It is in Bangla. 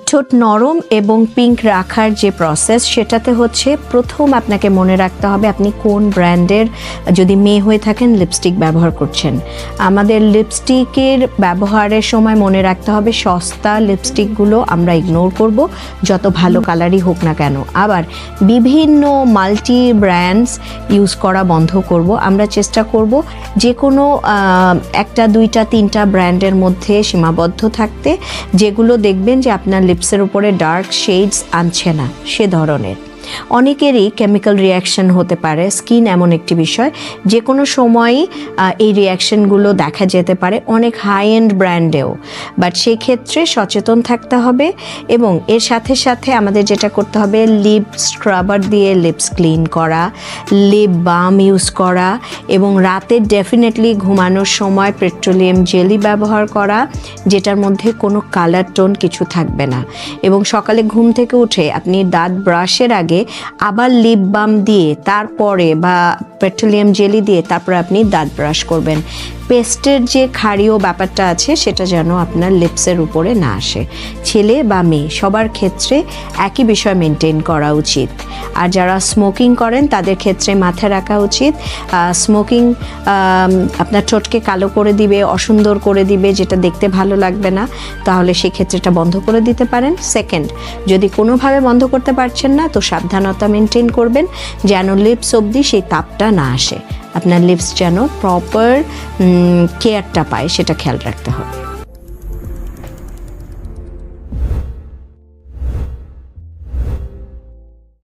ঠোঁট নরম এবং পিঙ্ক রাখার যে প্রসেস, সেটাতে হচ্ছে প্রথম আপনাকে মনে রাখতে হবে আপনি কোন ব্র্যান্ডের, যদি মেয়ে হয়ে থাকেন, লিপস্টিক ব্যবহার করছেন। আমাদের লিপস্টিকের ব্যবহারের সময় মনে রাখতে হবে সস্তা লিপস্টিকগুলো আমরা ইগনোর করব, যত ভালো কালারই হোক না কেন। আবার বিভিন্ন মাল্টি ব্র্যান্ডস ইউজ করা বন্ধ করব। আমরা চেষ্টা করব যে কোনো একটা, দুইটা, তিনটা ব্র্যান্ডের মধ্যে সীমাবদ্ধ থাকতে, যেগুলো দেখবেন যে আপনার লিপসের উপরে ডার্ক শেডস আনছে না সে ধরনের। অনেকেরই কেমিক্যাল রিয়াকশন হতে পারে, স্কিন এমন একটি বিষয় যে কোনো সময়ই এই রিয়াকশনগুলো দেখা যেতে পারে অনেক হাই এন্ড ব্র্যান্ডেও, বাট সেই ক্ষেত্রে সচেতন থাকতে হবে। এবং এর সাথে সাথে আমাদের যেটা করতে হবে, লিপ স্ক্রাবার দিয়ে লিপস ক্লিন করা, লিপ বাম ইউজ করা, এবং রাতে ডেফিনেটলি ঘুমানোর সময় পেট্রোলিয়াম জেলি ব্যবহার করা, যেটার মধ্যে কোনো কালার টোন কিছু থাকবে না। এবং সকালে ঘুম থেকে উঠে আপনি দাঁত ব্রাশের আগে আবার লিপ বাম দিয়ে তারপরে, বা পেট্রোলিয়াম জেলি দিয়ে তারপরে আপনি দাঁত ব্রাশ করবেন। পেস্টের যে ক্ষারীয় ব্যাপারটা আছে সেটা যেন আপনার লিপসের উপরে না আসে। ছেলে বা মেয়ে সবার ক্ষেত্রে একই বিষয় মেনটেন করা উচিত। আর যারা স্মোকিং করেন তাদের ক্ষেত্রে মাথায় রাখা উচিত, স্মোকিং আপনার ঠোঁটকে কালো করে দিবে, অসুন্দর করে দিবে, যেটা দেখতে ভালো লাগবে না, তাহলে সেক্ষেত্রে এটা বন্ধ করে দিতে পারেন। সেকেন্ড, যদি কোনোভাবে বন্ধ করতে পারছেন না, তো সাবধানতা মেনটেন করবেন যেন লিপস অবধি সেই তাপটা না আসে। আপনার লিপস যেন প্রপার কেয়ারটা পায়, সেটা খেয়াল রাখতে হবে।